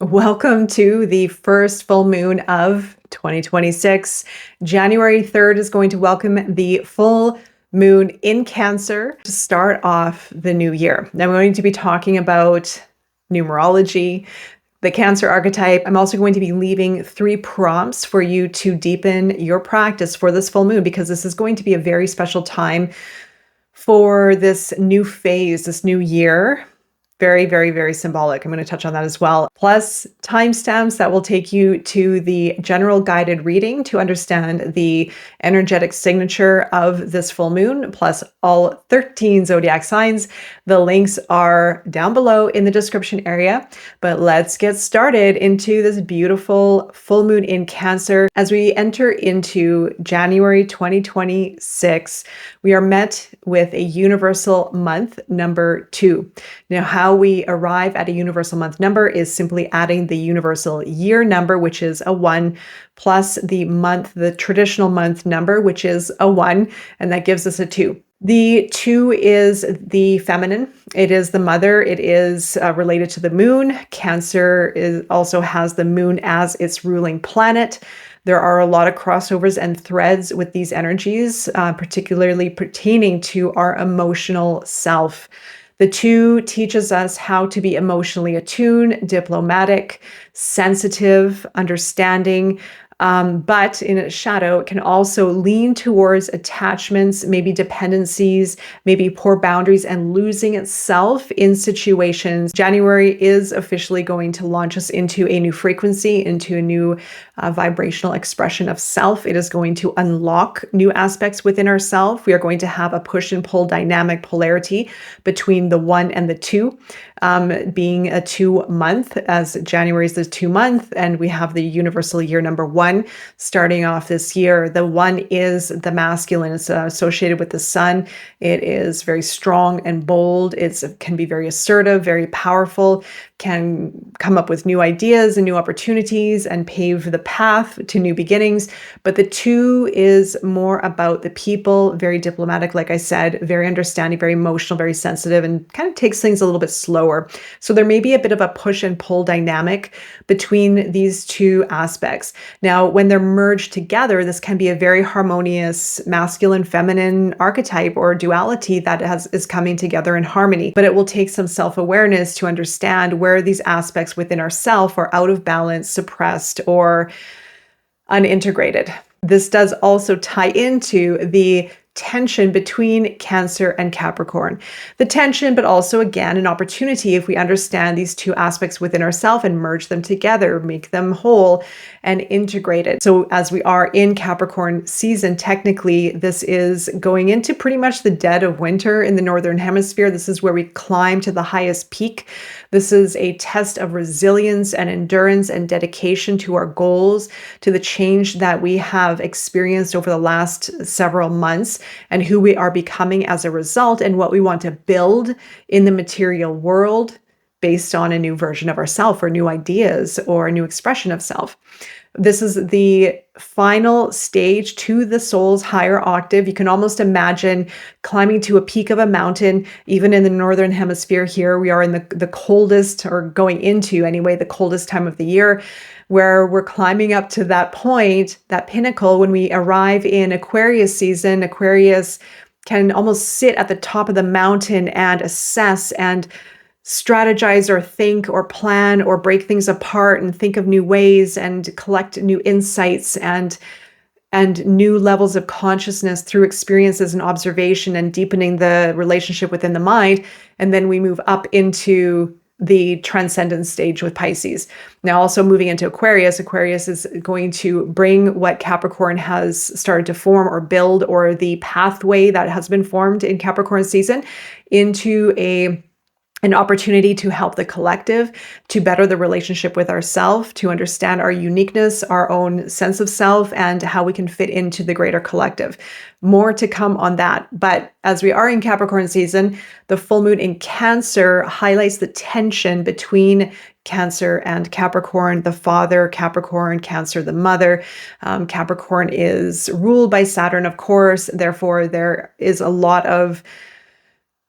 Welcome to the first full moon of 2026. January 3rd is going to welcome the full moon in Cancer to start off the new year. Now, we're going to be talking about numerology, the Cancer archetype. I'm also going to be leaving 3 prompts for you to deepen your practice for this full moon, because this is going to be a very special time for this new phase, this new year. Very, very, very symbolic. I'm going to touch on that as well. Plus timestamps that will take you to the general guided reading to understand the energetic signature of this full moon, plus all 13 zodiac signs. The links are down below in the description area, but let's get started into this beautiful full moon in Cancer. As we enter into January 2026, we are met with a universal month number 2. Now, how we arrive at a universal month number is simply adding the universal year number, which is a 1, plus the traditional month number, which is a 1, and that gives us a 2. The 2 is the feminine. It is the mother. It is related to the moon. Cancer also has the moon as its ruling planet. There are a lot of crossovers and threads with these energies, particularly pertaining to our emotional self. The 2 teaches us how to be emotionally attuned, diplomatic, sensitive, understanding, but in its shadow, it can also lean towards attachments, maybe dependencies, maybe poor boundaries, and losing itself in situations. January is officially going to launch us into a new frequency, into a new vibrational expression of self. It is going to unlock new aspects within ourselves. We are going to have a push and pull dynamic polarity between the 1 and the 2, being a 2 month, as January is the 2 month, and we have the universal year number 1 starting off this year. The 1 is the masculine. It's associated with the sun. It is very strong and bold. It can be very assertive, very powerful, can come up with new ideas and new opportunities and pave the path to new beginnings. But the 2 is more about the people, very diplomatic, like I said, very understanding, very emotional, very sensitive, and kind of takes things a little bit slower. So there may be a bit of a push and pull dynamic between these 2 aspects. Now, when they're merged together, this can be a very harmonious masculine, feminine archetype or duality that is coming together in harmony. But it will take some self-awareness to understand where these aspects within ourself are out of balance, suppressed, or unintegrated. This does also tie into the tension between Cancer and Capricorn. The tension, but also again, an opportunity if we understand these 2 aspects within ourselves and merge them together, make them whole and integrated. So as we are in Capricorn season, technically, this is going into pretty much the dead of winter in the Northern Hemisphere. This is where we climb to the highest peak. This is a test of resilience and endurance and dedication to our goals, to the change that we have experienced over the last several months, and who we are becoming as a result, and what we want to build in the material world based on a new version of ourselves, or new ideas, or a new expression of self. This is the final stage to the soul's higher octave. You can almost imagine climbing to a peak of a mountain. Even in the Northern Hemisphere here, we are in the coldest, or going into anyway, the coldest time of the year, where we're climbing up to that point, that pinnacle. When we arrive in Aquarius season, Aquarius can almost sit at the top of the mountain and assess and strategize or think or plan or break things apart and think of new ways and collect new insights and new levels of consciousness through experiences and observation and deepening the relationship within the mind. And then we move up into the transcendence stage with Pisces. Now, also moving into Aquarius, Aquarius is going to bring what Capricorn has started to form or build, or the pathway that has been formed in Capricorn season, into an opportunity to help the collective, to better the relationship with ourself, to understand our uniqueness, our own sense of self, and how we can fit into the greater collective. More to come on that. But as we are in Capricorn season, the full moon in Cancer highlights the tension between Cancer and Capricorn, the father, Capricorn, Cancer, the mother. Capricorn is ruled by Saturn, of course. Therefore, there is a lot of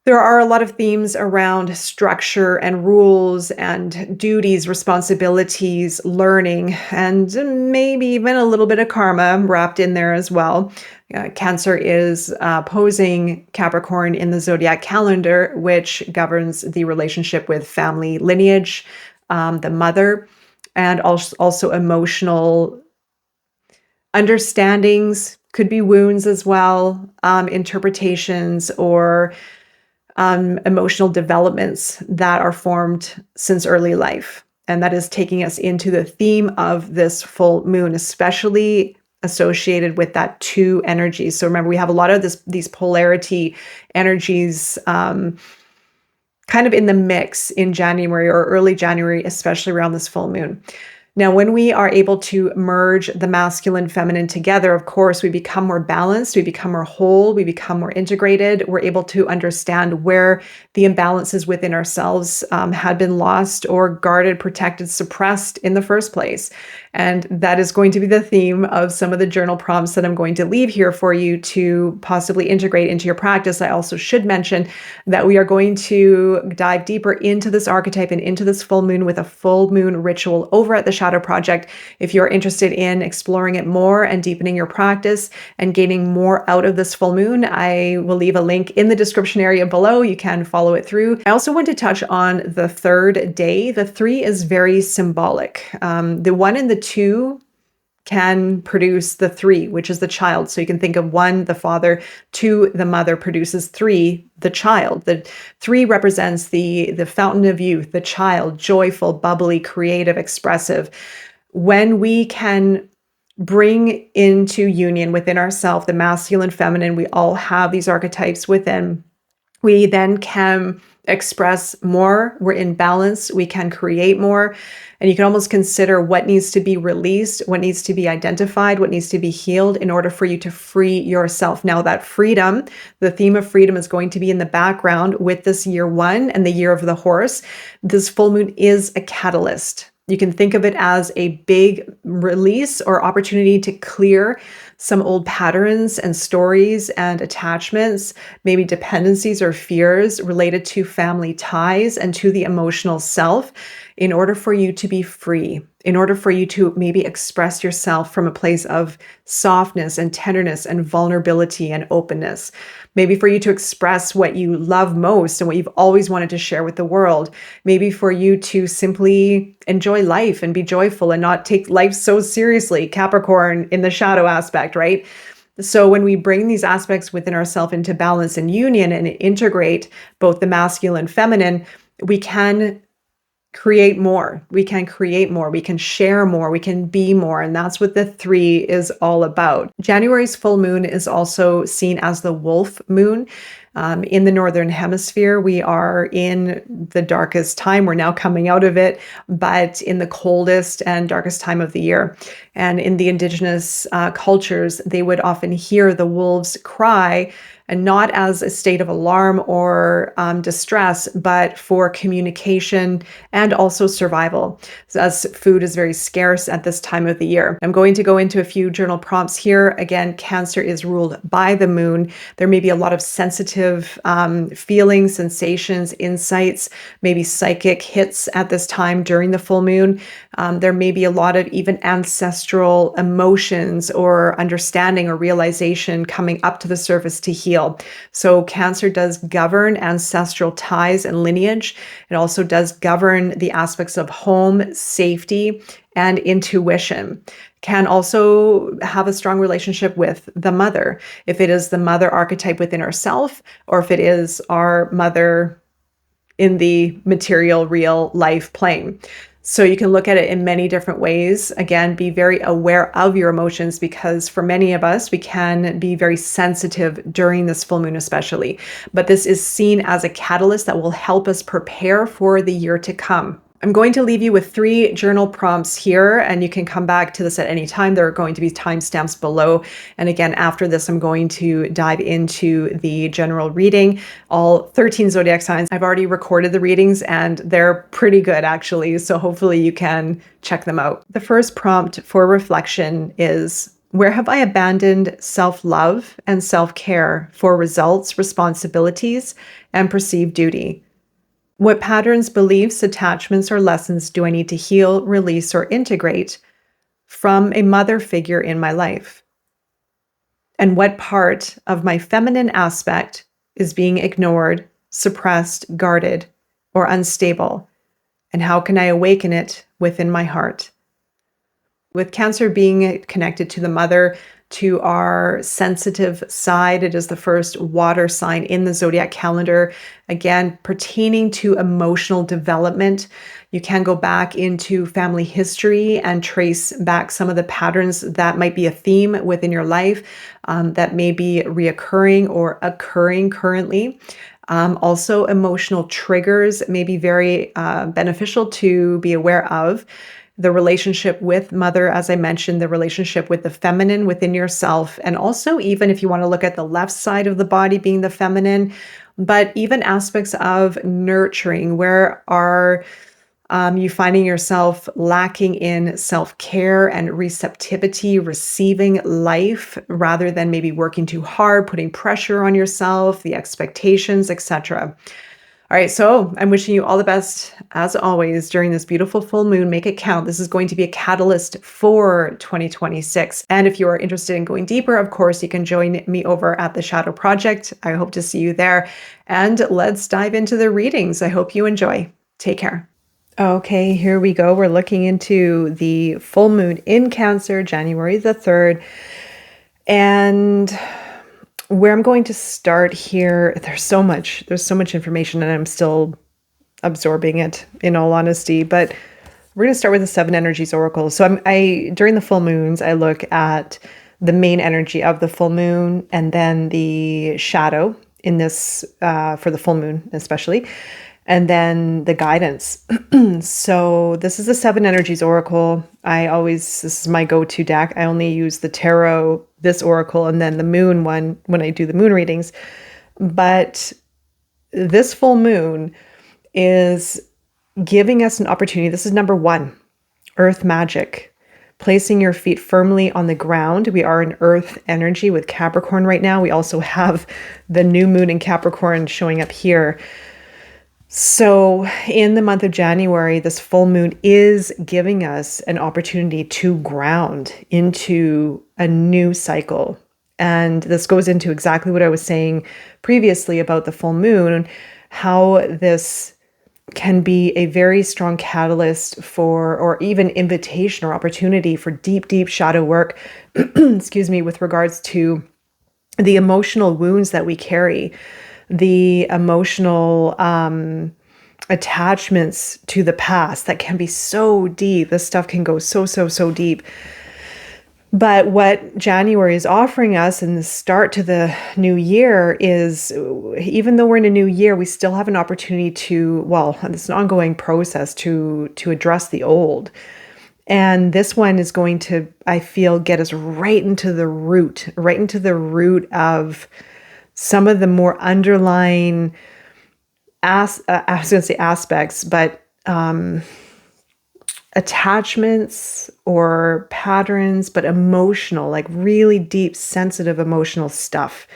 There are a lot of themes around structure and rules and duties, responsibilities, learning, and maybe even a little bit of karma wrapped in there as well. Cancer is opposing Capricorn in the zodiac calendar, which governs the relationship with family lineage, the mother, and also emotional understandings, could be wounds as well, interpretations, or emotional developments that are formed since early life. And that is taking us into the theme of this full moon, especially associated with that two energies. So remember, we have a lot of these polarity energies kind of in the mix in January or early January, especially around this full moon. Now, when we are able to merge the masculine, feminine together, of course, we become more balanced, we become more whole, we become more integrated. We're able to understand where the imbalances within ourselves had been lost or guarded, protected, suppressed in the first place. And that is going to be the theme of some of the journal prompts that I'm going to leave here for you to possibly integrate into your practice. I also should mention that we are going to dive deeper into this archetype and into this full moon with a full moon ritual over at the Shadow Project. If you're interested in exploring it more and deepening your practice and gaining more out of this full moon, I will leave a link in the description area below. You can follow it through. I also want to touch on the third day. The 3 is very symbolic. The 1 and the 2 can produce the 3, which is the child. So you can think of 1, the father, 2, the mother produces 3, the child. The 3 represents the fountain of youth, the child, joyful, bubbly, creative, expressive. When we can bring into union within ourselves the masculine, feminine, we all have these archetypes within, we then can express more. We're in balance. We can create more. And you can almost consider what needs to be released, what needs to be identified, what needs to be healed in order for you to free yourself. Now, that freedom, the theme of freedom is going to be in the background with this year 1 and the year of the horse. This full moon is a catalyst. You can think of it as a big release or opportunity to clear some old patterns and stories and attachments, maybe dependencies or fears related to family ties and to the emotional self, in order for you to be free, in order for you to maybe express yourself from a place of softness and tenderness and vulnerability and openness. Maybe for you to express what you love most and what you've always wanted to share with the world. Maybe for you to simply enjoy life and be joyful and not take life so seriously. Capricorn in the shadow aspect, right? So when we bring these aspects within ourselves into balance and union and integrate both the masculine and feminine, we can create more. We can create more. We can share more. We can be more. And that's what the 3 is all about. January's full moon is also seen as the wolf moon. In the Northern Hemisphere, we are in the darkest time. We're now coming out of it, but in the coldest and darkest time of the year. And in the indigenous cultures, they would often hear the wolves cry, and not as a state of alarm or distress, but for communication and also survival, as food is very scarce at this time of the year. I'm going to go into a few journal prompts here. Again, Cancer is ruled by the moon. There may be a lot of sensitive feelings, sensations, insights, maybe psychic hits at this time during the full moon. There may be a lot of even ancestral emotions or understanding or realization coming up to the surface to heal. So Cancer does govern ancestral ties and lineage. It also does govern the aspects of home, safety, and intuition. Can also have a strong relationship with the mother. If it is the mother archetype within ourself, or if it is our mother in the material, real life plane. So you can look at it in many different ways. Again, be very aware of your emotions, because for many of us, we can be very sensitive during this full moon especially. But this is seen as a catalyst that will help us prepare for the year to come. I'm going to leave you with 3 journal prompts here, and you can come back to this at any time. There are going to be timestamps below. And again, after this, I'm going to dive into the general reading, all 13 zodiac signs. I've already recorded the readings and they're pretty good actually. So hopefully you can check them out. The first prompt for reflection is Where have I abandoned self-love and self-care for results, responsibilities, and perceived duty? What patterns, beliefs, attachments, or lessons do I need to heal, release, or integrate from a mother figure in my life? And what part of my feminine aspect is being ignored, suppressed, guarded, or unstable? And how can I awaken it within my heart? With Cancer being connected to the mother, to our sensitive side, it is the first water sign in the zodiac calendar. Again, pertaining to emotional development. You can go back into family history and trace back some of the patterns that might be a theme within your life that may be reoccurring or occurring currently. Also, emotional triggers may be very beneficial to be aware of. The relationship with mother, as I mentioned, the relationship with the feminine within yourself, and also even if you want to look at the left side of the body being the feminine, but even aspects of nurturing. Where are you finding yourself lacking in self-care and receptivity, receiving life rather than maybe working too hard, putting pressure on yourself, the expectations, etc. All right, so I'm wishing you all the best, as always, during this beautiful full moon. Make it count. This is going to be a catalyst for 2026. And if you are interested in going deeper, of course, you can join me over at the Shadow Project. I hope to see you there. And let's dive into the readings. I hope you enjoy. Take care. Okay, here we go. We're looking into the full moon in Cancer, January the 3rd. And where I'm going to start here, there's so much information and I'm still absorbing it, in all honesty, but we're going to start with the 7 energies oracle. So during the full moons, I look at the main energy of the full moon and then the shadow in this, for the full moon especially, and then the guidance. So this is the 7 energies oracle. This is my go-to deck. I only use the tarot, this oracle, and then the moon one when I do the moon readings. But this full moon is giving us an opportunity. This is number 1, earth magic, placing your feet firmly on the ground. We are in earth energy with Capricorn right now. We also have the new moon in Capricorn showing up here. So in the month of January, this full moon is giving us an opportunity to ground into a new cycle. And this goes into exactly what I was saying previously about the full moon, how this can be a very strong catalyst for, or even invitation or opportunity for deep, deep shadow work, excuse me, with regards to the emotional wounds that we carry, the emotional attachments to the past that can be so deep. This stuff can go so deep. But what January is offering us in the start to the new year is, even though we're in a new year, we still have an opportunity to, well, it's an ongoing process to address the old. And this one is going to, I feel, get us right into the root of some of the more underlying I was going to say aspects, but attachments or patterns, but emotional, like really deep, sensitive, emotional stuff.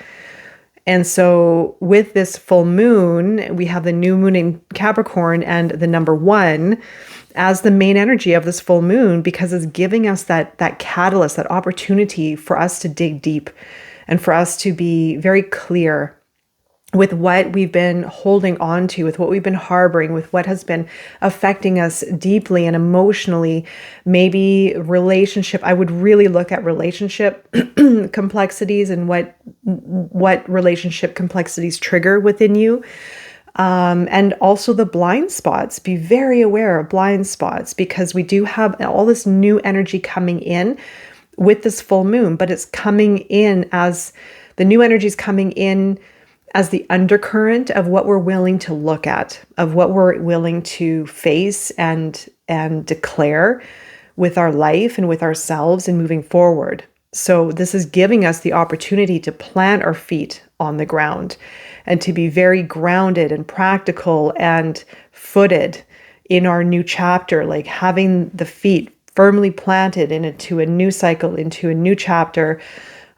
And so with this full moon, we have the new moon in Capricorn and the number 1 as the main energy of this full moon, because it's giving us that catalyst, that opportunity for us to dig deep and for us to be very clear with what we've been holding on to, with what we've been harboring, with what has been affecting us deeply and emotionally. Maybe relationship, I would really look at relationship complexities and what relationship complexities trigger within you. And also the blind spots. Be very aware of blind spots, because we do have all this new energy coming in with this full moon, but it's coming in as the new energy is coming in as the undercurrent of what we're willing to look at, of what we're willing to face and declare with our life and with ourselves and moving forward. So this is giving us the opportunity to plant our feet on the ground and to be very grounded and practical and footed in our new chapter, like having the feet firmly planted into a new cycle, into a new chapter.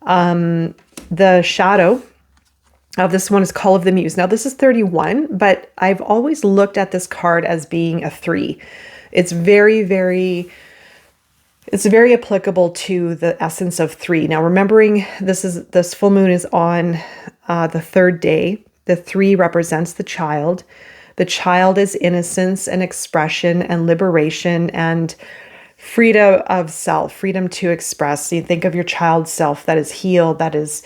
The shadow of this one is Call of the Muse. Now this is 31, but I've always looked at this card as being a 3. It's very applicable to the essence of 3. Now remembering this full moon is on the third day. The 3 represents the child. The child is innocence and expression and liberation and freedom of self, freedom to express. So you think of your child self that is healed, that is,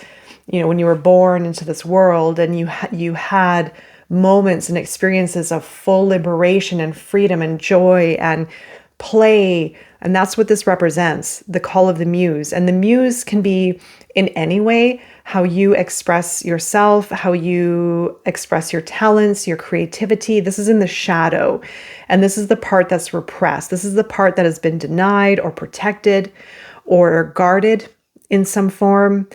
when you were born into this world and you had moments and experiences of full liberation and freedom and joy and play. And that's what this represents, the call of the muse. And the muse can be in any way, how you express yourself, how you express your talents, your creativity. This is in the shadow. And this is the part that's repressed. This is the part that has been denied or protected or guarded in some form.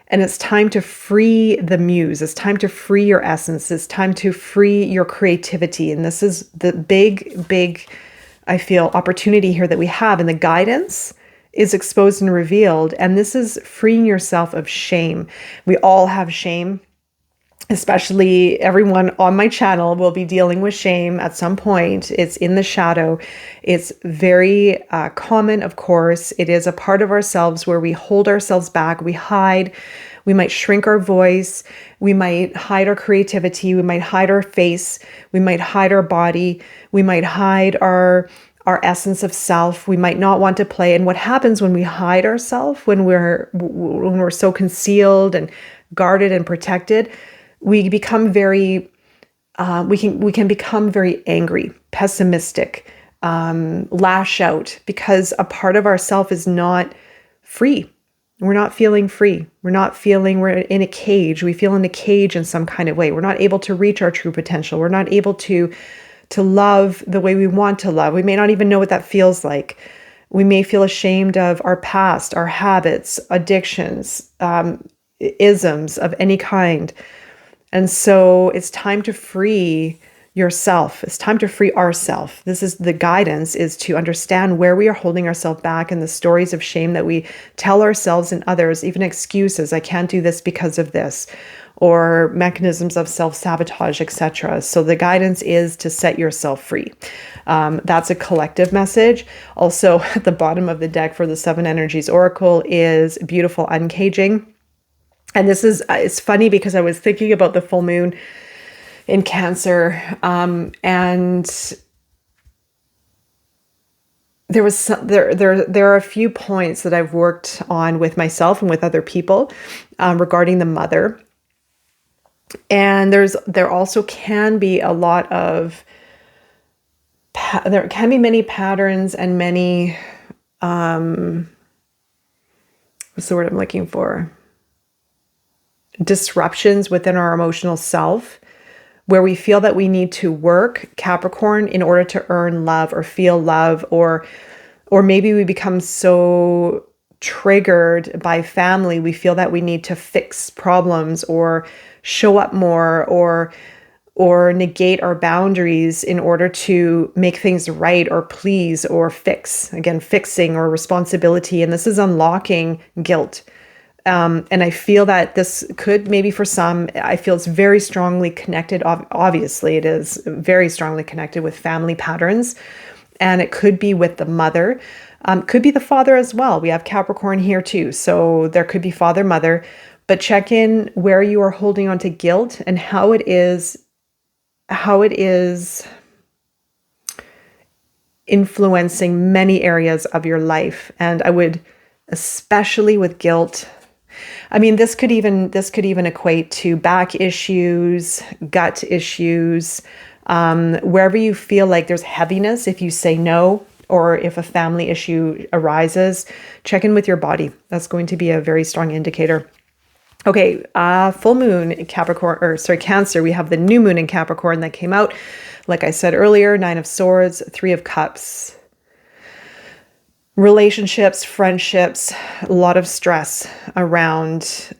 And it's time to free the muse. It's time to free your essence. It's time to free your creativity. And this is the big, I feel, opportunity here that we have. And the guidance is exposed and revealed. And this is freeing yourself of shame. We all have shame. Especially everyone on my channel will be dealing with shame at some point. It's in the shadow. It's very common, of course. It is a part of ourselves where we hold ourselves back. We hide. We might shrink our voice. We might hide our creativity. We might hide our face. We might hide our body. We might hide our essence of self. We might not want to play. And what happens when we hide ourselves, when we're so concealed and guarded and protected, we become very, we can become very angry, pessimistic, lash out, because a part of ourself is not free. We're not feeling free. We're in a cage. We feel in a cage in some kind of way. We're not able to reach our true potential. We're not able to love the way we want to love. We may not even know what that feels like. We may feel ashamed of our past, our habits, addictions, isms of any kind. And so it's time to free yourself. It's time to free ourself. This is the guidance, is to understand where we are holding ourselves back and the stories of shame that we tell ourselves and others, even excuses. I can't do this because of this, or mechanisms of self-sabotage, etc. So the guidance is to set yourself free. That's a collective message. Also, at the bottom of the deck for the 7 Energies Oracle is beautiful uncaging. And this is, it's funny because I was thinking about the full moon in Cancer, and there are a few points that I've worked on with myself and with other people regarding the mother. And there also can be a lot of, there can be many patterns and many, what's the word I'm looking for? Disruptions within our emotional self, where we feel that we need to work, Capricorn, in order to earn love or feel love, or maybe we become so triggered by family, we feel that we need to fix problems or show up more or negate our boundaries in order to make things right or please or fix. Again, fixing or responsibility. And this is unlocking guilt. And I feel that this could, maybe for some, I feel it's very strongly connected. Obviously, it is very strongly connected with family patterns. And it could be with the mother, could be the father as well. We have Capricorn here too. So there could be father, mother, but check in where you are holding on to guilt and how it is influencing many areas of your life. And I would, especially with guilt, I mean, this could even equate to back issues, gut issues, wherever you feel like there's heaviness. If you say no, or if a family issue arises, check in with your body. That's going to be a very strong indicator. Okay, full moon in Cancer. We have the new moon in Capricorn that came out, like I said earlier, 9 of Swords, 3 of Cups. Relationships, friendships, a lot of stress around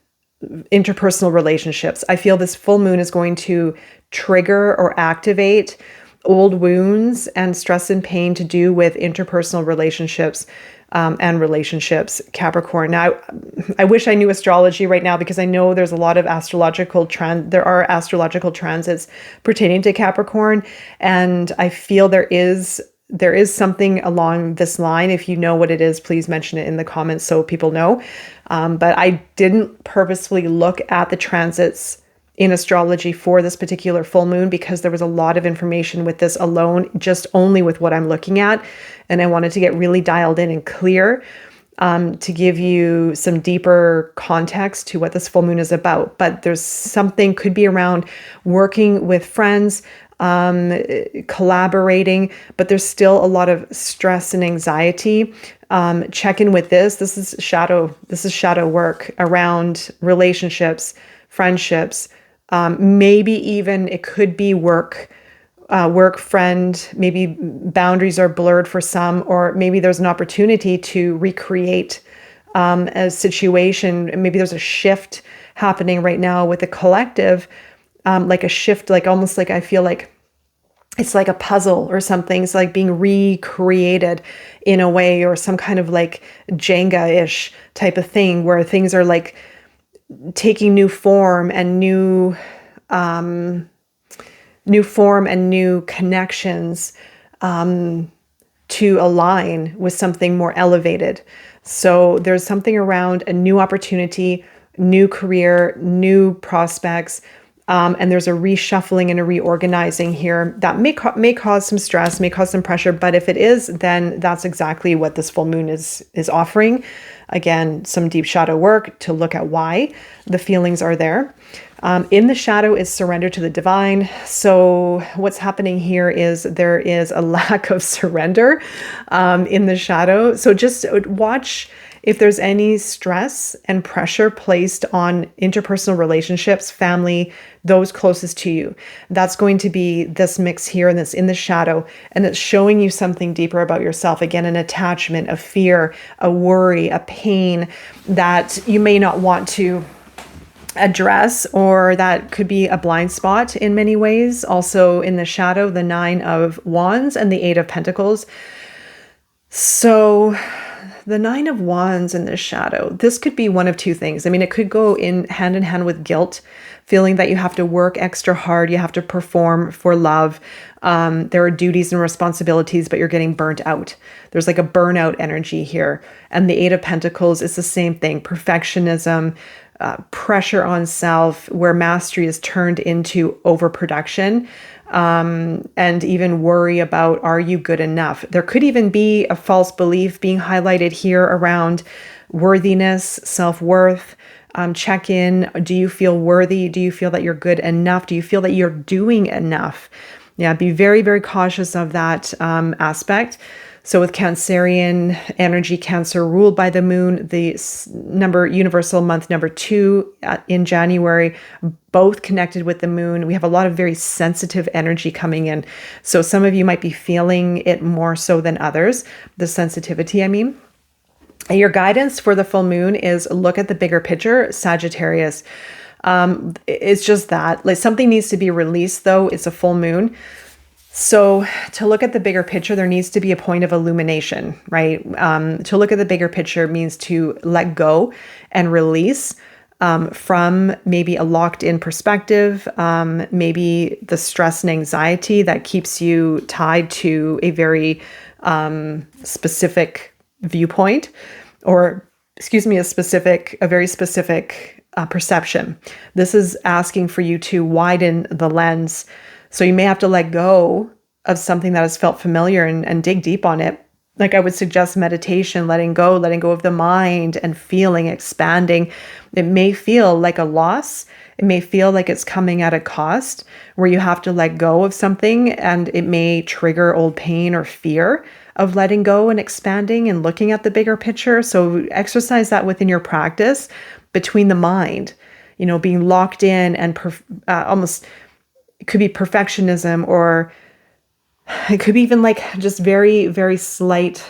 interpersonal relationships. I feel this full moon is going to trigger or activate old wounds and stress and pain to do with interpersonal relationships and relationships, Capricorn. Now, I wish I knew astrology right now, because I know there's a lot of there are astrological transits pertaining to Capricorn, and I feel there is something along this line. If you know what it is, please mention it in the comments so people know. But I didn't purposefully look at the transits in astrology for this particular full moon, because there was a lot of information with this alone, just only with what I'm looking at. And I wanted to get really dialed in and clear to give you some deeper context to what this full moon is about. But there's something, could be around working with friends, collaborating, but there's still a lot of stress and anxiety. Check in with this. This is shadow work around relationships, friendships. Maybe even it could be work friend, maybe boundaries are blurred for some, or maybe there's an opportunity to recreate a situation. Maybe there's a shift happening right now with the collective, like a shift, like almost like I feel like it's like a puzzle or something. It's like being recreated in a way, or some kind of like Jenga-ish type of thing, where things are like taking new form and new connections to align with something more elevated. So there's something around a new opportunity, new career, new prospects, and there's a reshuffling and a reorganizing here that may cause some stress, may cause some pressure. But if it is, then that's exactly what this full moon is offering. Again, some deep shadow work to look at why the feelings are there. In the shadow is surrender to the divine. So what's happening here is there is a lack of surrender in the shadow. So just watch if there's any stress and pressure placed on interpersonal relationships, family, those closest to you. That's going to be this mix here, and that's in the shadow, and it's showing you something deeper about yourself. Again, an attachment, a fear, a worry, a pain that you may not want to address, or that could be a blind spot in many ways. Also in the shadow, the 9 of Wands and the 8 of Pentacles. So the 9 of Wands in the shadow, this could be one of two things. I mean, it could go in hand with guilt, feeling that you have to work extra hard, you have to perform for love. There are duties and responsibilities, but you're getting burnt out. There's like a burnout energy here. And the 8 of Pentacles is the same thing, perfectionism, pressure on self, where mastery is turned into overproduction, and even worry about, are you good enough? There could even be a false belief being highlighted here around worthiness, self-worth. Check in. Do you feel worthy? Do you feel that you're good enough? Do you feel that you're doing enough? Yeah, be very, very cautious of that aspect. So with Cancerian energy, Cancer ruled by the moon, the universal month number 2 in January, both connected with the moon. We have a lot of very sensitive energy coming in. So some of you might be feeling it more so than others, the sensitivity, I mean. And your guidance for the full moon is look at the bigger picture, Sagittarius. It's just that, like, something needs to be released though. It's a full moon. So to look at the bigger picture, there needs to be a point of illumination, right? To look at the bigger picture means to let go and release from maybe a locked in perspective, maybe the stress and anxiety that keeps you tied to a very specific viewpoint, or a very specific perception. This is asking for you to widen the lens. So you may have to let go of something that has felt familiar and dig deep on it. Like I would suggest meditation, letting go of the mind and feeling, expanding. It may feel like a loss. It may feel like it's coming at a cost where you have to let go of something, and it may trigger old pain or fear of letting go and expanding and looking at the bigger picture. So exercise that within your practice between the mind, being locked in and almost, it could be perfectionism, or it could be even like just very, very slight,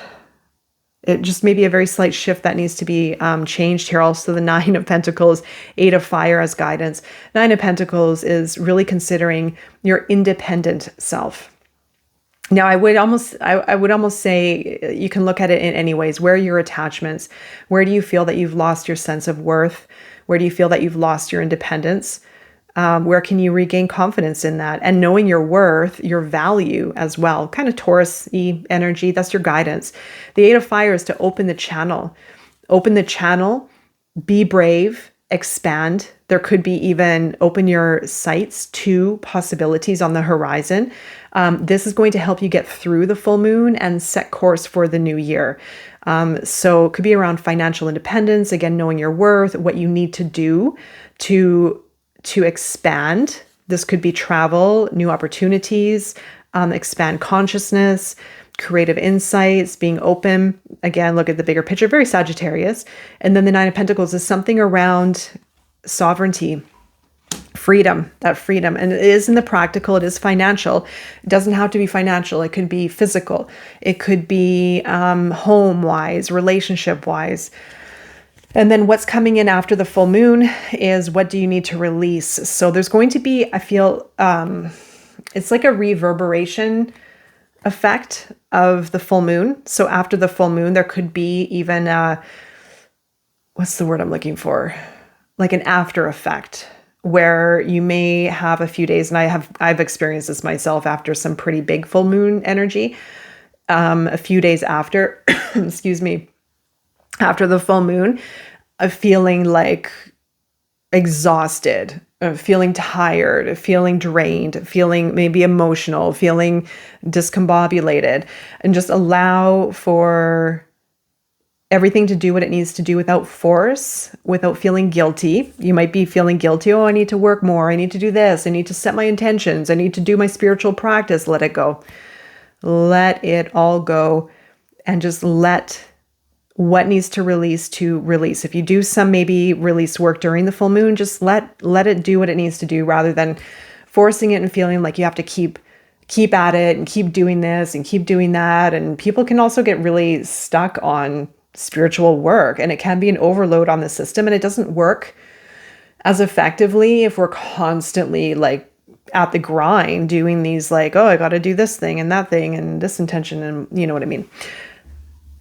just maybe a very slight shift that needs to be changed here. Also the 9 of Pentacles, 8 of Fire as guidance. 9 of Pentacles is really considering your independent self. Now, I would almost say you can look at it in any ways. Where are your attachments? Where do you feel that you've lost your sense of worth? Where do you feel that you've lost your independence? Where can you regain confidence in that? And knowing your worth, your value as well. Kind of Taurus-y energy, that's your guidance. The Eight of Fire is to open the channel. Open the channel, be brave, expand. There could be even open your sights to possibilities on the horizon. This is going to help you get through the full moon and set course for the new year. So it could be around financial independence, again, knowing your worth, what you need to do to expand. This could be travel, new opportunities, expand consciousness, creative insights, being open. Again, look at the bigger picture, very Sagittarius. And then the Nine of Pentacles is something around sovereignty, freedom, that freedom. And it is in the practical, it is financial. It doesn't have to be financial. It could be physical. It could be home-wise, relationship-wise. And then what's coming in after the full moon is what do you need to release? So there's going to be, I feel, it's like a reverberation effect of the full moon. So after the full moon, there could be even what's the word I'm looking for? Like an after effect where you may have a few days, and I've experienced this myself after some pretty big full moon energy, a few days after, excuse me, after the full moon, of feeling like exhausted, feeling tired, feeling drained, feeling maybe emotional, feeling discombobulated, and just allow for everything to do what it needs to do without force, without feeling guilty. You might be feeling guilty. Oh, I need to work more. I need to do this. I need to set my intentions. I need to do my spiritual practice. Let it go. Let it all go and just let what needs to release. If you do some maybe release work during the full moon, just let it do what it needs to do rather than forcing it and feeling like you have to keep at it and keep doing this and keep doing that. And people can also get really stuck on spiritual work, and it can be an overload on the system, and it doesn't work as effectively if we're constantly like at the grind doing these like, oh, I got to do this thing and that thing and this intention, and you know what I mean.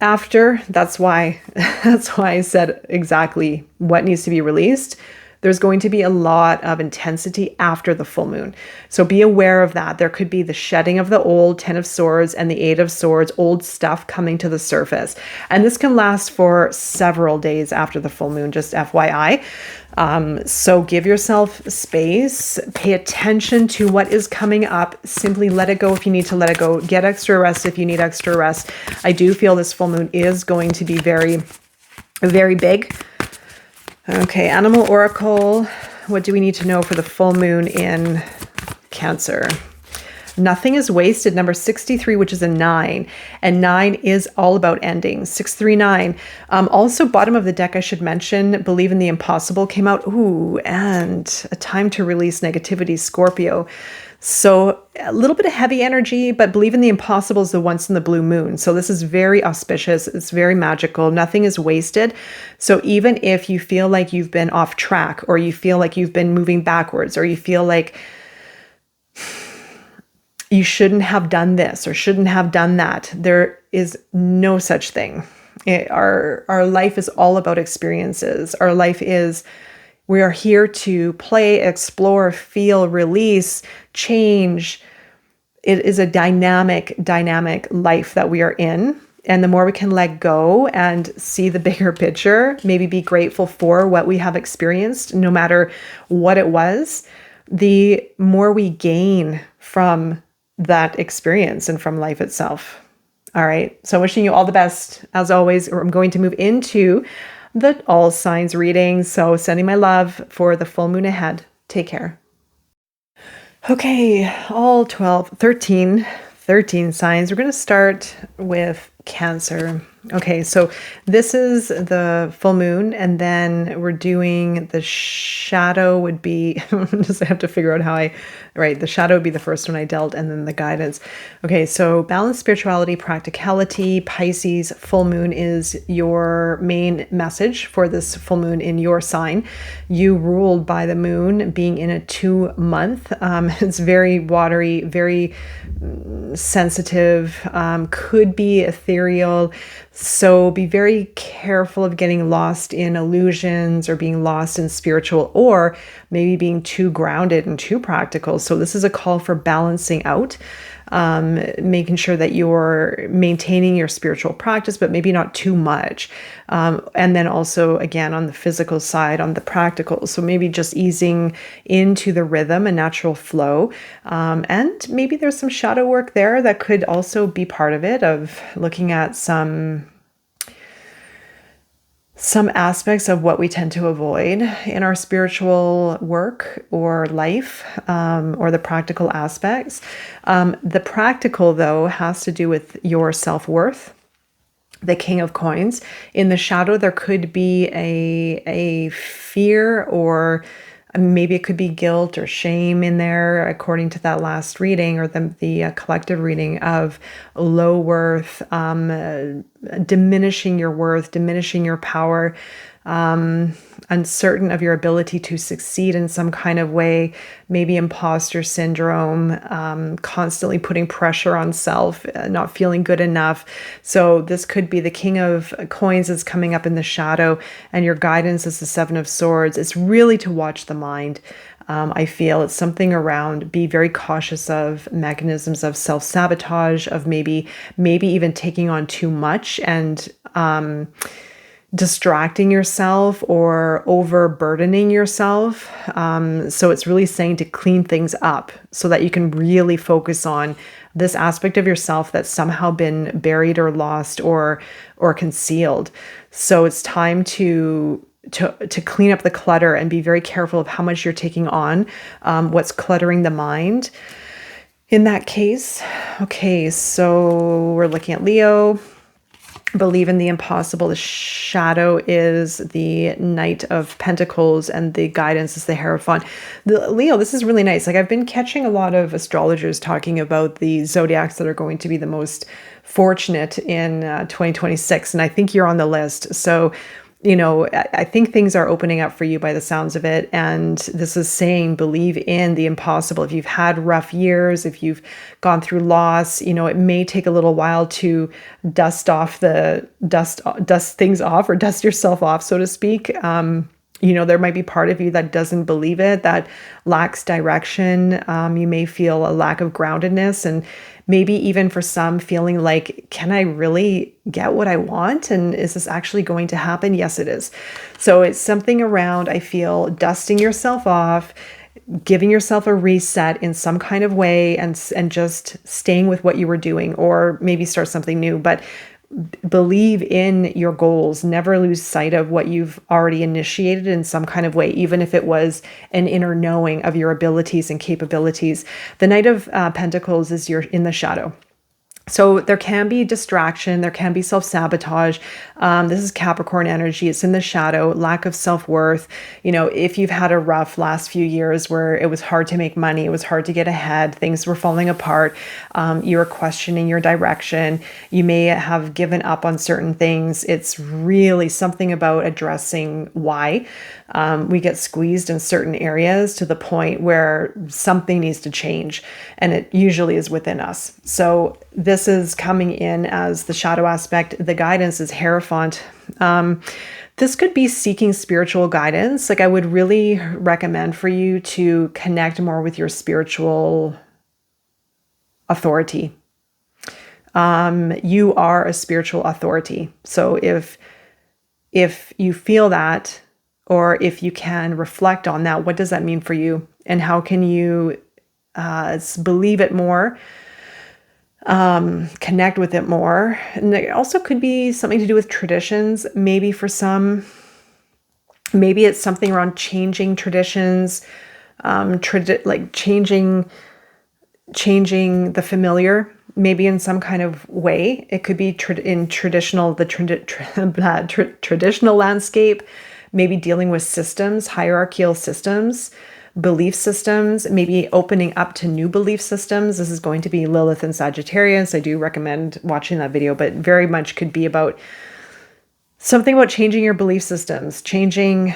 After, that's why I said exactly what needs to be released. There's going to be a lot of intensity after the full moon. So be aware of that. There could be the shedding of the old, Ten of Swords and the Eight of Swords, old stuff coming to the surface. And this can last for several days after the full moon, just FYI. So give yourself space, pay attention to what is coming up. Simply let it go if you need to let it go. Get extra rest if you need extra rest. I do feel this full moon is going to be very, very big. Okay, Animal Oracle. What do we need to know for the full moon in Cancer? Nothing is wasted. Number 63, which is a 9. And 9 is all about endings. 639. Also, bottom of the deck, I should mention, Believe in the Impossible came out. Ooh, and a time to release negativity, Scorpio. So a little bit of heavy energy, but Believe in the Impossible is the once in the blue moon. So this is very auspicious. It's very magical. Nothing is wasted. So even if you feel like you've been off track, or you feel like you've been moving backwards, or you feel like you shouldn't have done this or shouldn't have done that, there is no such thing. Our life is all about experiences. Our life is, we are here to play, explore, feel, release, change. It is a dynamic life that we are in. And the more we can let go and see the bigger picture, maybe be grateful for what we have experienced, no matter what it was, the more we gain from that experience and from life itself. All right. So wishing you all the best. As always, I'm going to move into the all signs reading. So sending my love for the full moon ahead. Take care. Okay. All 13 signs. We're going to start with Cancer. Okay, so this is the full moon, and then we're doing the shadow would be, just I have to figure out how right, the shadow would be the first one I dealt, and then the guidance. Okay, so balance, spirituality, practicality, Pisces, full moon is your main message for this full moon in your sign. You ruled by the moon being in a 2-month. It's very watery, very sensitive, could be ethereal. So be very careful of getting lost in illusions or being lost in spiritual, or maybe being too grounded and too practical. So this is a call for balancing out, making sure that you're maintaining your spiritual practice, but maybe not too much. And then also, again, on the physical side, on the practical. So maybe just easing into the rhythm and natural flow. And maybe there's some shadow work there that could also be part of it, of looking at some aspects of what we tend to avoid in our spiritual work or life, or the practical aspects. The practical, though, has to do with your self-worth. The King of Coins. In the shadow, there could be a fear, or maybe it could be guilt or shame in there, according to that last reading, or the collective reading, of low worth, diminishing your worth, diminishing your power, uncertain of your ability to succeed in some kind of way, maybe imposter syndrome, constantly putting pressure on self, not feeling good enough. So this could be the King of Coins is coming up in the shadow, and your guidance is the Seven of Swords. It's really to watch the mind. I feel it's something around, be very cautious of mechanisms of self-sabotage, of maybe even taking on too much and distracting yourself or overburdening yourself. So it's really saying to clean things up so that you can really focus on this aspect of yourself that's somehow been buried or lost or concealed. So it's time to clean up the clutter and be very careful of how much you're taking on, what's cluttering the mind in that case. Okay, so we're looking at Leo. Believe in the impossible. The shadow is the Knight of Pentacles, and the guidance is the Hierophant. Leo, this is really nice. Like, I've been catching a lot of astrologers talking about the zodiacs that are going to be the most fortunate in 2026, and I think you're on the list. So, you know, I think things are opening up for you by the sounds of it. And this is saying, believe in the impossible. If you've had rough years, if you've gone through loss, you know, it may take a little while to dust things off, or dust yourself off, so to speak. You know, there might be part of you that doesn't believe it, that lacks direction. You may feel a lack of groundedness, and maybe even for some feeling like, can I really get what I want? And is this actually going to happen? Yes, it is. So it's something around, I feel, dusting yourself off, giving yourself a reset in some kind of way, and just staying with what you were doing, or maybe start something new. But believe in your goals. Never lose sight of what you've already initiated in some kind of way, even if it was an inner knowing of your abilities and capabilities. The Knight of Pentacles is in the shadow. So there can be distraction, there can be self-sabotage. This is Capricorn energy. It's in the shadow, lack of self-worth. You know, if you've had a rough last few years where it was hard to make money, it was hard to get ahead, things were falling apart, you were questioning your direction, you may have given up on certain things. It's really something about addressing why we get squeezed in certain areas to the point where something needs to change, and it usually is within us. So this is coming in as the shadow aspect. The guidance is Hierophant. This could be seeking spiritual guidance. Like, I would really recommend for you to connect more with your spiritual authority. You are a spiritual authority. So if you feel that, or if you can reflect on that, what does that mean for you? And how can you believe it more, connect with it more? And it also could be something to do with traditions. Maybe for some, maybe it's something around changing traditions, like changing the familiar. maybe in some kind of way. It could be in traditional traditional landscape, maybe dealing with systems, hierarchical systems, belief systems, maybe opening up to new belief systems. This is going to be Lilith and Sagittarius. I do recommend watching that video, but very much could be about something about changing your belief systems, changing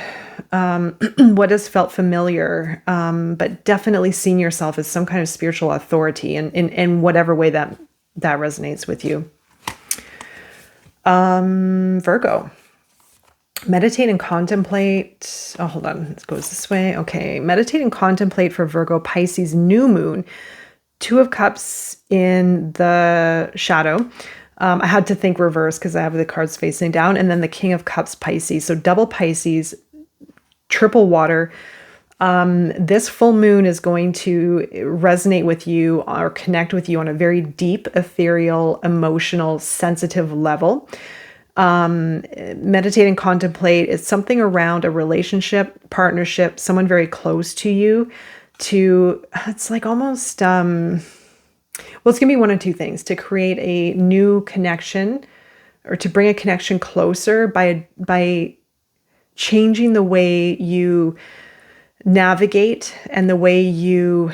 what has felt familiar, but definitely seeing yourself as some kind of spiritual authority in whatever way that resonates with you. Virgo. Meditate and contemplate. Oh, hold on. It goes this way. Okay. Meditate and contemplate for Virgo, Pisces, new moon. Two of Cups in the shadow. I had to think reverse because I have the cards facing down. And then the King of Cups, Pisces. So double Pisces, triple water. This full moon is going to resonate with you or connect with you on a very deep, ethereal, emotional, sensitive level. Meditate and contemplate is something around a relationship, partnership, someone very close to you. It's like almost, well, it's gonna be one of two things: to create a new connection, or to bring a connection closer by changing the way you navigate and the way you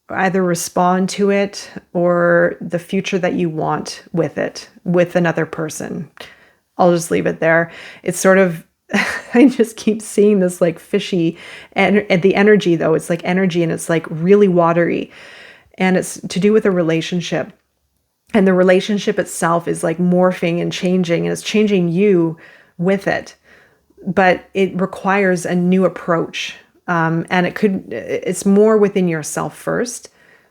either respond to it or the future that you want with it, with another person. I'll just leave it there. It's sort of, I just keep seeing this like fishy, and the energy though, it's like energy and it's like really watery, and it's to do with a relationship, and the relationship itself is like morphing and changing, and it's changing you with it, but it requires a new approach. And it's more within yourself first,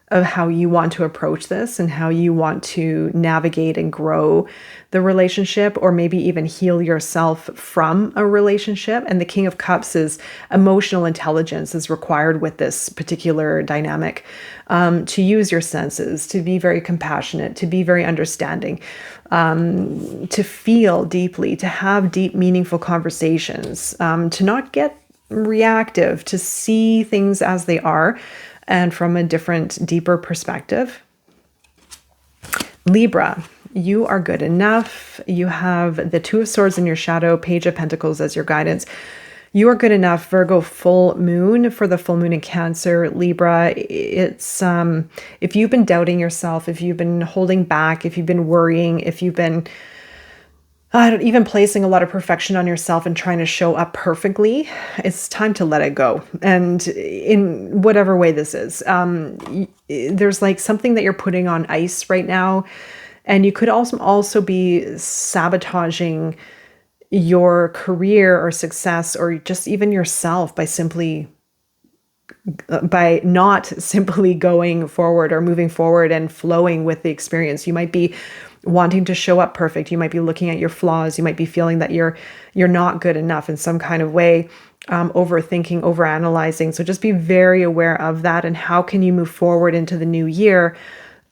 of how you want to approach this and how you want to navigate and grow the relationship, or maybe even heal yourself from a relationship. And the King of Cups is emotional intelligence is required with this particular dynamic, to use your senses, to be very compassionate, to be very understanding, to feel deeply, to have deep, meaningful conversations, to not get reactive, to see things as they are, and from a different, deeper perspective. Libra, you are good enough. You have the Two of Swords in your shadow, Page of Pentacles as your guidance. You are good enough. Virgo, full moon for the full moon in Cancer. Libra, it's if you've been doubting yourself, if you've been holding back, if you've been worrying, if you've been even placing a lot of perfection on yourself and trying to show up perfectly, it's time to let it go. And in whatever way this is, there's like something that you're putting on ice right now. And you could also be sabotaging your career or success, or just even yourself, by not simply going forward or moving forward and flowing with the experience. You might be wanting to show up perfect. You might be looking at your flaws. You might be feeling that you're not good enough in some kind of way, overthinking, overanalyzing. So just be very aware of that. And how can you move forward into the new year,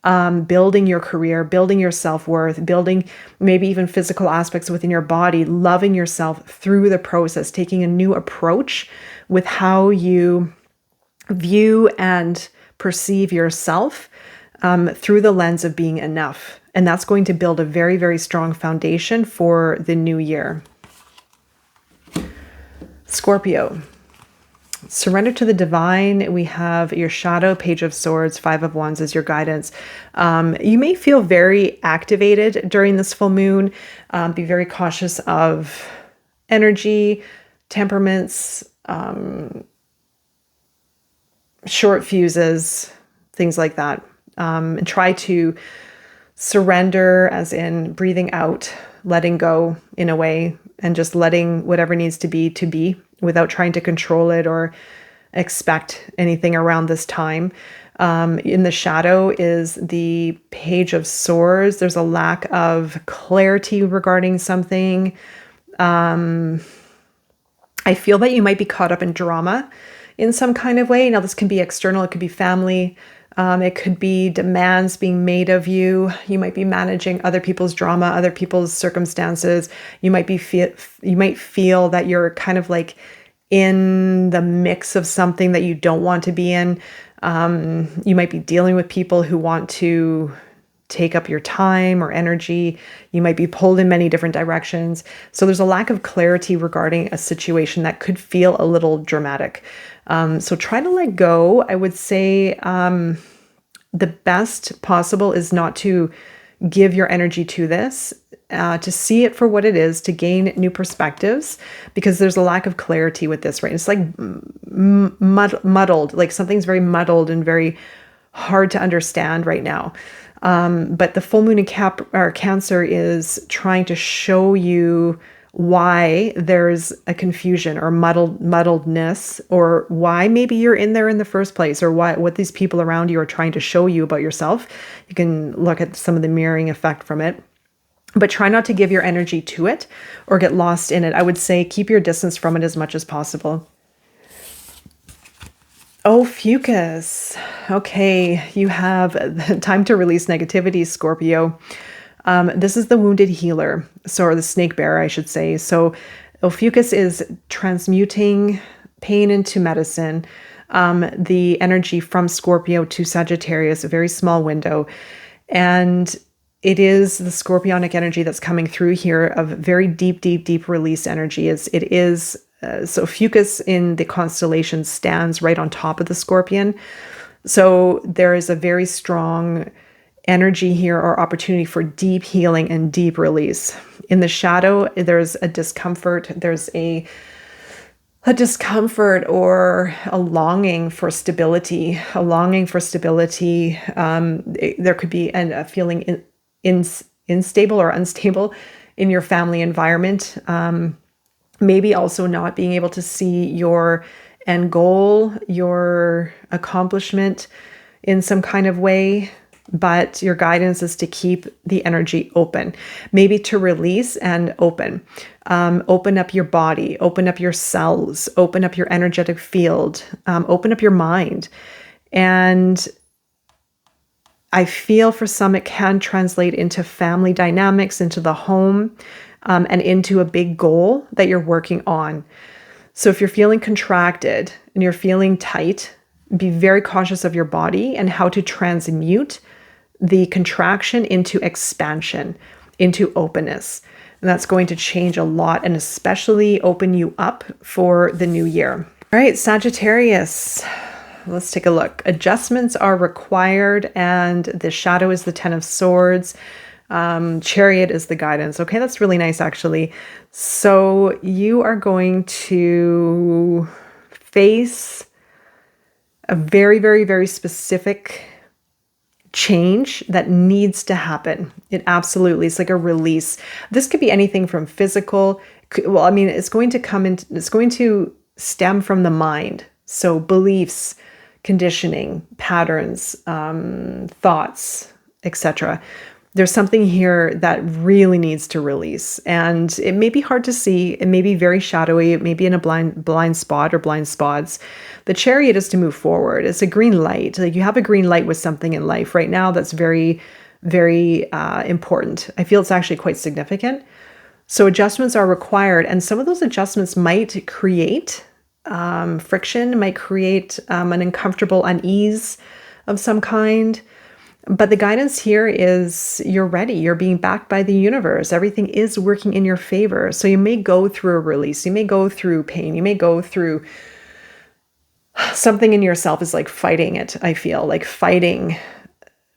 building your career, building your self-worth, building maybe even physical aspects within your body, loving yourself through the process, taking a new approach with how you view and perceive yourself, through the lens of being enough. And that's going to build a very, very strong foundation for the new year. Scorpio, surrender to the divine. We have your shadow, Page of Swords, Five of Wands as your guidance. You may feel very activated during this full moon. Be very cautious of energy, temperaments, short fuses, things like that. And try to surrender, as in breathing out, letting go in a way, and just letting whatever needs to be, without trying to control it or expect anything around this time. In the shadow is the Page of Swords. There's a lack of clarity regarding something. I feel that you might be caught up in drama in some kind of way. Now, this can be external. It could be family. It could be demands being made of you. You might be managing other people's drama, other people's circumstances. You might feel that you're kind of like in the mix of something that you don't want to be in. You might be dealing with people who want to take up your time or energy. You might be pulled in many different directions. So there's a lack of clarity regarding a situation that could feel a little dramatic. So try to let go. I would say the best possible is not to give your energy to this, to see it for what it is, to gain new perspectives, because there's a lack of clarity with this, right? It's like muddled, like something's very muddled and very hard to understand right now. But the full moon in Cancer is trying to show you why there's a confusion or muddledness, or why maybe you're in there in the first place, or what these people around you are trying to show you about yourself. You can look at some of the mirroring effect from it, but try not to give your energy to it or get lost in it. I would say keep your distance from it as much as possible. Ophiuchus. Okay, you have time to release negativity, Scorpio. This is the wounded healer, or the snake bearer, I should say. So Ophiuchus is transmuting pain into medicine. The energy from Scorpio to Sagittarius, a very small window. And it is the scorpionic energy that's coming through here of very deep release energy. So Ophiuchus in the constellation stands right on top of the scorpion. So there is a very strong energy here, or opportunity for deep healing and deep release. In the shadow, there's a discomfort. There's a discomfort or a longing for stability. There could be a feeling unstable or unstable in your family environment. Maybe also not being able to see your end goal, your accomplishment in some kind of way. But your guidance is to keep the energy open, maybe to release and open. Open up your body, open up your cells, open up your energetic field, open up your mind. And I feel for some it can translate into family dynamics, into the home, and into a big goal that you're working on. So if you're feeling contracted and you're feeling tight, be very cautious of your body and how to transmute the contraction into expansion, into openness. And that's going to change a lot, and especially open you up for the new year. All right, Sagittarius. Let's take a look. Adjustments are required, and the shadow is the Ten of Swords. Chariot is the guidance. Okay, that's really nice, actually. So you are going to face a very specific change that needs to happen. It's like a release. This could be anything from physical. Well, I mean, it's going to stem from the mind. So beliefs, conditioning, patterns, thoughts, etc. There's something here that really needs to release, and it may be hard to see. It may be very shadowy. It may be in a blind spot or blind spots. The Chariot is to move forward. It's a green light. Like you have a green light with something in life right now that's very important. I feel it's actually quite significant. So adjustments are required, and some of those adjustments might create friction, might create an uncomfortable unease of some kind. But the guidance here is you're ready. You're being backed by the universe. Everything is working in your favor. So you may go through a release. You may go through pain. You may go through something in yourself is like fighting it. I feel like fighting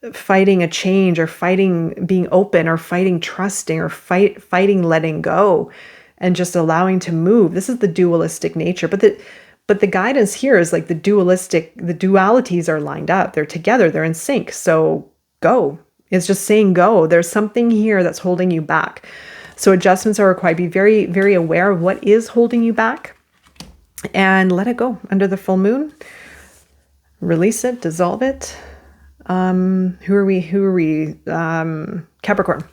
a change, or fighting being open, or fighting trusting, or fighting letting go and just allowing to move. This is the dualistic nature. But the guidance here is like the dualities are lined up. They're together. They're in sync. So go. It's just saying go. There's something here that's holding you back. So adjustments are required. Be very aware of what is holding you back and let it go under the full moon. Release it, dissolve it. Who are we? Capricorn.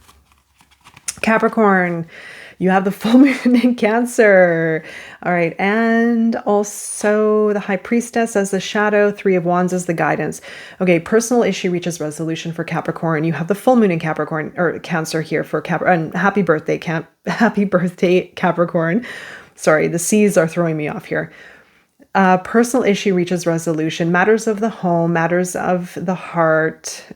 Capricorn. You have the full moon in Cancer. All right. And also the High Priestess as the shadow, Three of Wands as the guidance. Okay. Personal issue reaches resolution for Capricorn. You have the full moon in Capricorn, or Cancer here for Capricorn. And happy birthday, Capricorn. Sorry, the C's are throwing me off here. Personal issue reaches resolution. Matters of the home, matters of the heart,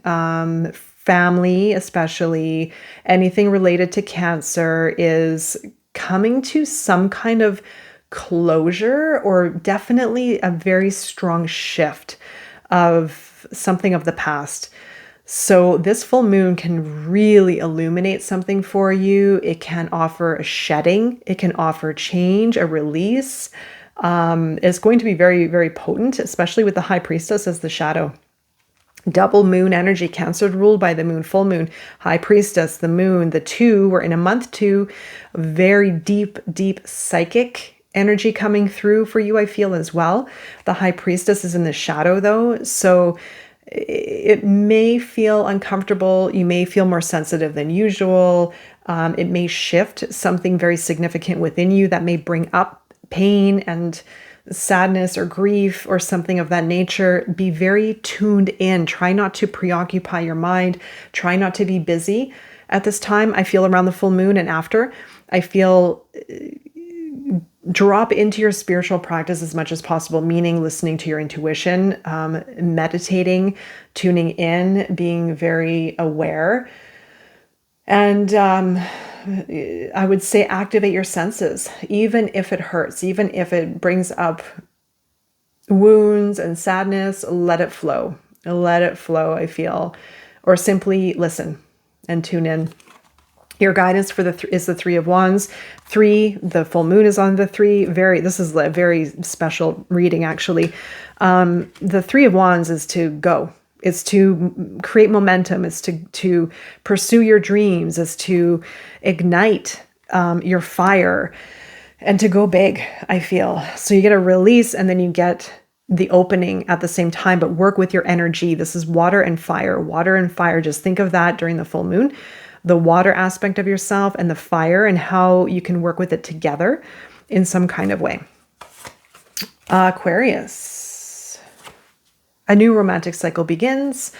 family, especially anything related to Cancer, is coming to some kind of closure, or definitely a very strong shift of something of the past. So this full moon can really illuminate something for you. It can offer a shedding. It can offer change, a release. It's going to be very, very potent, especially with the High Priestess as the shadow. Double moon energy, Cancer ruled by the moon, full moon, High Priestess, the moon, the two. We're in a month two, very deep, deep psychic energy coming through for you, I feel, as well. The High Priestess is in the shadow though, so it may feel uncomfortable. You may feel more sensitive than usual. It may shift something very significant within you that may bring up pain and sadness or grief or something of that nature. Be very tuned in. Try not to preoccupy your mind. Try not to be busy at this time. I feel around the full moon and after, I feel drop into your spiritual practice as much as possible, meaning listening to your intuition, meditating, tuning in, being very aware. And I would say activate your senses, even if it hurts, even if it brings up wounds and sadness, let it flow. Let it flow, I feel. Or simply listen and tune in. Your guidance for is the Three of Wands. 3, the full moon is on the 3. This is a very special reading, actually. The Three of Wands is to go. It's to create momentum. It's to pursue your dreams. It's to ignite your fire and to go big, I feel. So you get a release and then you get the opening at the same time, but work with your energy. This is water and fire. Water and fire. Just think of that during the full moon. The water aspect of yourself and the fire, and how you can work with it together in some kind of way. Aquarius. A new romantic cycle begins.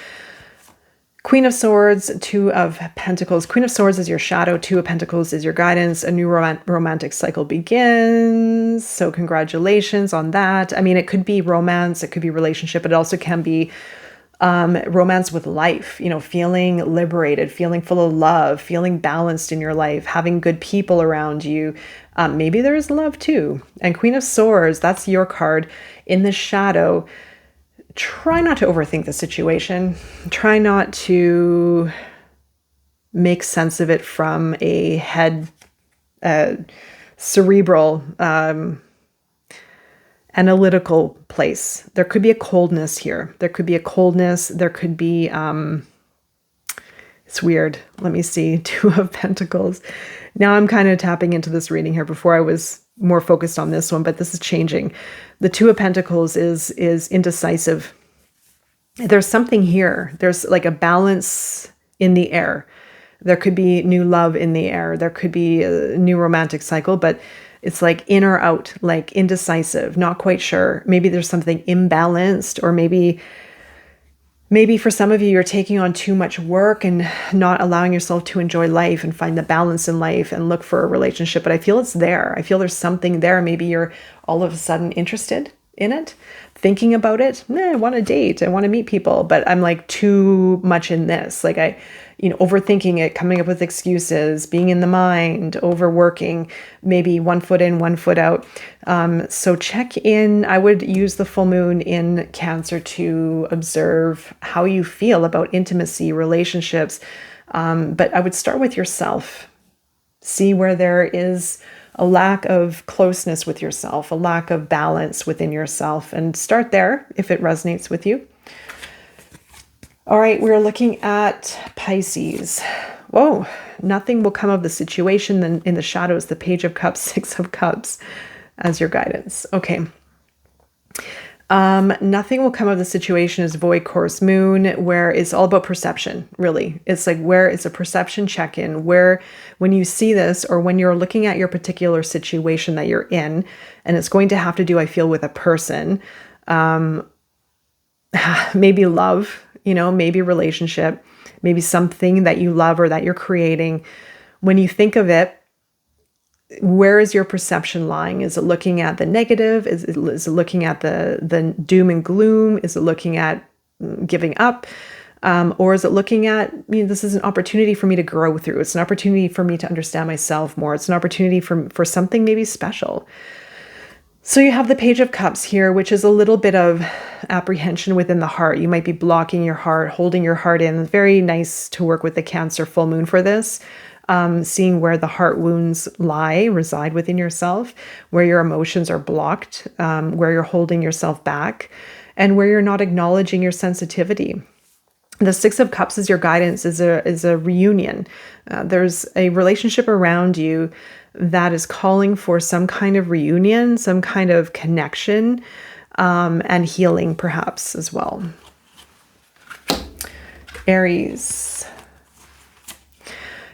Queen of Swords, Two of Pentacles. Queen of Swords is your shadow. Two of Pentacles is your guidance. A new romantic cycle begins. So congratulations on that. I mean, it could be romance. It could be relationship. But it also can be romance with life, feeling liberated, feeling full of love, feeling balanced in your life, having good people around you. Maybe there is love too. And Queen of Swords, that's your card in the shadow. Try not to overthink the situation. Try not to make sense of it from a head, cerebral, analytical place. There could be a coldness here. There could be a coldness. There could be, it's weird. Let me see. Two of Pentacles. Now I'm kind of tapping into this reading here. Before I was more focused on this one, but this is changing. The Two of Pentacles is indecisive. There's something here. There's like a balance in the air. There could be new love in the air. There could be a new romantic cycle, but it's like in or out, like indecisive, not quite sure. Maybe there's something imbalanced, or maybe for some of you, you're taking on too much work and not allowing yourself to enjoy life and find the balance in life and look for a relationship. But I feel it's there. I feel there's something there. Maybe you're all of a sudden interested in it, thinking about it. I want to date. I want to meet people, but I'm like too much in this. Like overthinking it, coming up with excuses, being in the mind, overworking, maybe 1 foot in, 1 foot out. So check in. I would use the full moon in Cancer to observe how you feel about intimacy, relationships. But I would start with yourself. See where there is a lack of closeness with yourself, a lack of balance within yourself, and start there if it resonates with you. All right, we're looking at Pisces. Whoa, nothing will come of the situation. Then in the shadows, the Page of Cups, Six of Cups as your guidance. Okay. Nothing will come of the situation is void course moon, where it's all about perception, really. It's like where it's a perception check-in, where when you see this, or when you're looking at your particular situation that you're in, and it's going to have to do, I feel, with a person, maybe love, maybe relationship, maybe something that you love or that you're creating. When you think of it, where is your perception lying? Is it looking at the negative? Is it looking at the doom and gloom? Is it looking at giving up? Or is it looking at, this is an opportunity for me to grow through. It's an opportunity for me to understand myself more. It's an opportunity for something maybe special. So you have the Page of Cups here, which is a little bit of apprehension within the heart. You might be blocking your heart, holding your heart in. Very nice to work with the Cancer full moon for this. Seeing where the heart wounds reside within yourself, where your emotions are blocked, where you're holding yourself back, and where you're not acknowledging your sensitivity. The Six of Cups is your guidance, is a reunion. There's a relationship around you that is calling for some kind of reunion, some kind of connection, and healing perhaps as well. Aries.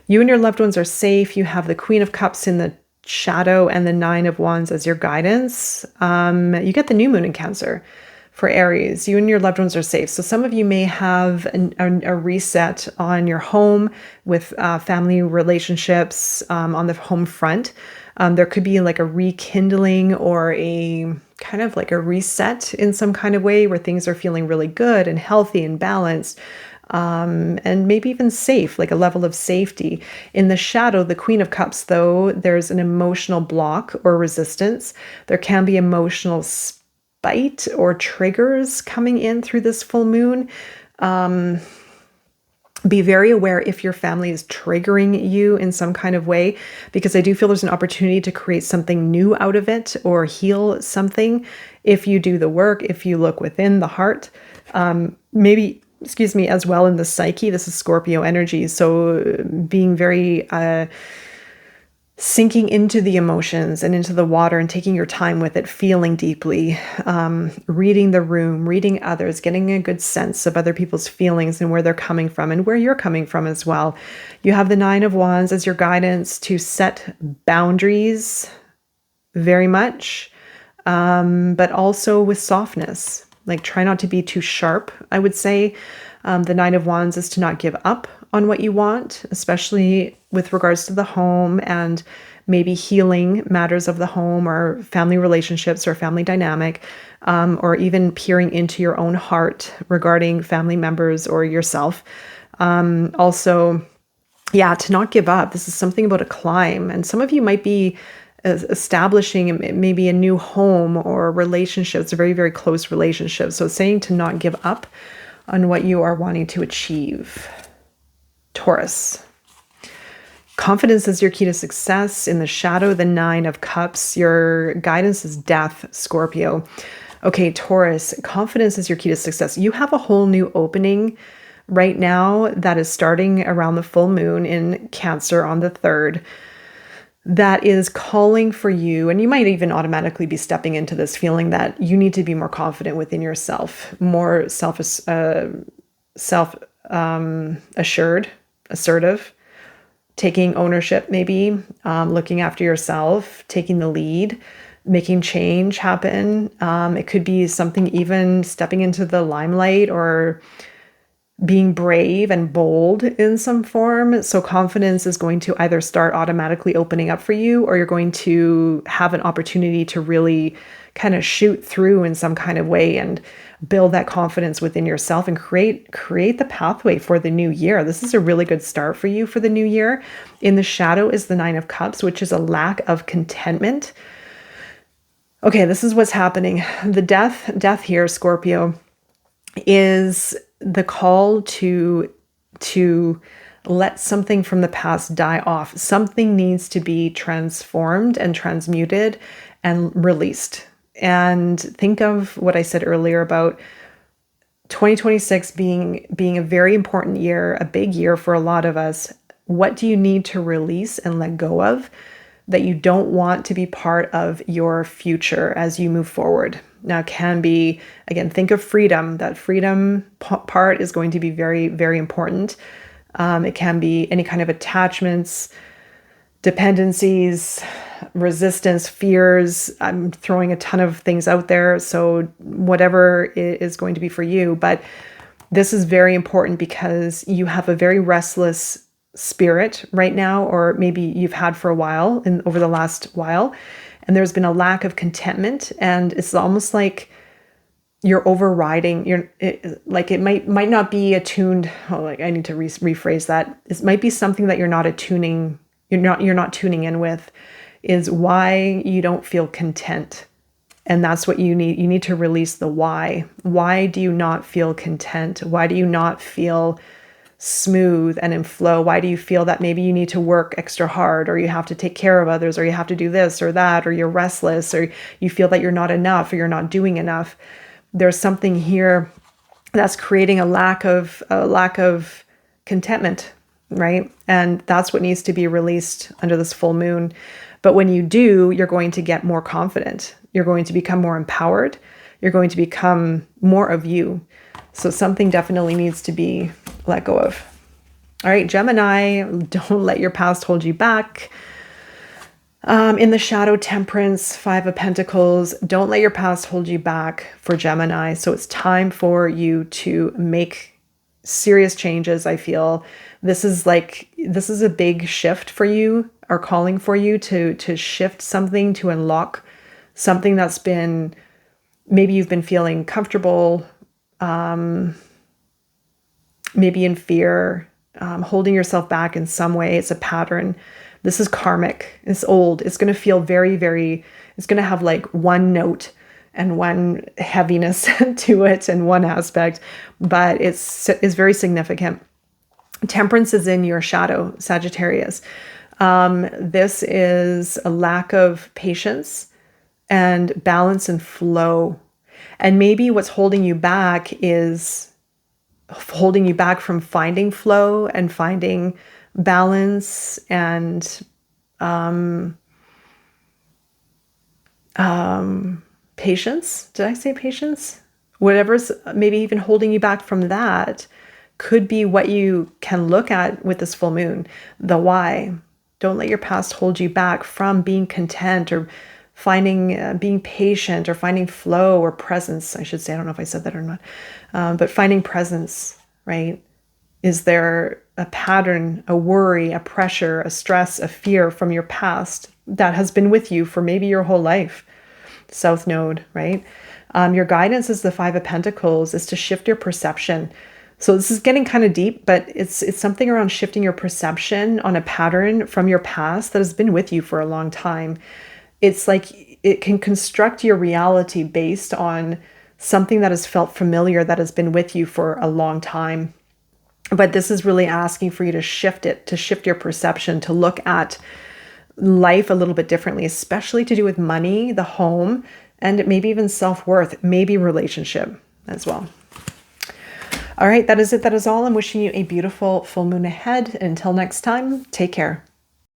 You and your loved ones are safe. You have the Queen of Cups in the shadow and the Nine of Wands as your guidance. You get the new moon in Cancer. For Aries, you and your loved ones are safe. So some of you may have a reset on your home with family relationships on the home front. There could be like a rekindling or a kind of like a reset in some kind of way where things are feeling really good and healthy and balanced. And maybe even safe, like a level of safety. In the shadow, the Queen of Cups, though, there's an emotional block or resistance. There can be emotional spite or triggers coming in through this full moon. Be very aware if your family is triggering you in some kind of way, because I do feel there's an opportunity to create something new out of it or heal something if you do the work, if you look within the heart. Maybe, as well in the psyche. This is Scorpio energy. So being very sinking into the emotions and into the water and taking your time with it, feeling deeply, reading the room, reading others, getting a good sense of other people's feelings and where they're coming from and where you're coming from as well. You have the Nine of Wands as your guidance to set boundaries very much, but also with softness. Like try not to be too sharp, I would say. The Nine of Wands is to not give up on what you want, especially with regards to the home and maybe healing matters of the home or family relationships or family dynamic, or even peering into your own heart regarding family members or yourself. Also, to not give up. This is something about a climb. And some of you might be establishing maybe a new home or relationships, a very, very close relationship. So it's saying to not give up on what you are wanting to achieve. Taurus. Confidence is your key to success. In the shadow, the Nine of Cups. Your guidance is death, Scorpio. Okay, Taurus, confidence is your key to success. You have a whole new opening right now that is starting around the full moon in Cancer on the 3rd. That is calling for you, and you might even automatically be stepping into this feeling that you need to be more confident within yourself, more assured, assertive, taking ownership, maybe looking after yourself, taking the lead, making change happen. It could be something even stepping into the limelight or being brave and bold in some form. So confidence is going to either start automatically opening up for you, or you're going to have an opportunity to really kind of shoot through in some kind of way and build that confidence within yourself and create the pathway for the new year. This is a really good start for you for the new year. In the shadow is the Nine of Cups, which is a lack of contentment. Okay, this is what's happening. The death here, Scorpio, is the call to let something from the past die off. Something needs to be transformed and transmuted and released. And think of what I said earlier about 2026 being a very important year, a big year for a lot of us. What do you need to release and let go of that you don't want to be part of your future as you move forward? Now, it can be, again, think of freedom. That freedom part is going to be very, very important. It can be any kind of attachments, dependencies, resistance, fears. I'm throwing a ton of things out there. So whatever it is going to be for you. But this is very important because you have a very restless spirit right now, or maybe you've had for a while over the last while. And there's been a lack of contentment, and it's almost like you're overriding, like it might not be attuned. Oh, like I need to rephrase that. It might be something that you're not tuning in with, is why you don't feel content. And that's what you need. You need to release the why. Why do you not feel content? Why do you not feel smooth and in flow? Why do you feel that maybe you need to work extra hard, or you have to take care of others, or you have to do this or that, or you're restless, or you feel that you're not enough, or you're not doing enough? There's something here that's creating a lack of contentment, right? And that's what needs to be released under this full moon. But when you do, you're going to get more confident. You're going to become more empowered. You're going to become more of you. So something definitely needs to be let go of. All right, Gemini, don't let your past hold you back. In the shadow, Temperance, Five of Pentacles. Don't let your past hold you back for Gemini. So it's time for you to make serious changes. I feel this is a big shift for you, or calling for you to shift something, to unlock something that's been, maybe you've been feeling comfortable, maybe in fear, holding yourself back in some way. It's a pattern. This is karmic. It's old. It's going to feel very, very, it's going to have like one note and one heaviness to it and one aspect, but it's very significant. Temperance is in your shadow, Sagittarius. This is a lack of patience and balance and flow. And maybe what's holding you back is holding you back from finding flow and finding balance and patience. Did I say patience? Whatever's maybe even holding you back from that could be what you can look at with this full moon. The why. Don't let your past hold you back from being content, or finding, being patient, or finding flow or presence, I should say. I don't know if I said that or not. But finding presence, right? Is there a pattern, a worry, a pressure, a stress, a fear from your past that has been with you for maybe your whole life? South Node, right? Your guidance is the Five of Pentacles, is to shift your perception. So this is getting kind of deep, but it's something around shifting your perception on a pattern from your past that has been with you for a long time. It's like it can construct your reality based on something that has felt familiar, that has been with you for a long time. But this is really asking for you to shift it, to shift your perception, to look at life a little bit differently, especially to do with money, the home, and maybe even self-worth, maybe relationship as well. All right, that is it. That is all. I'm wishing you a beautiful full moon ahead. Until next time, take care.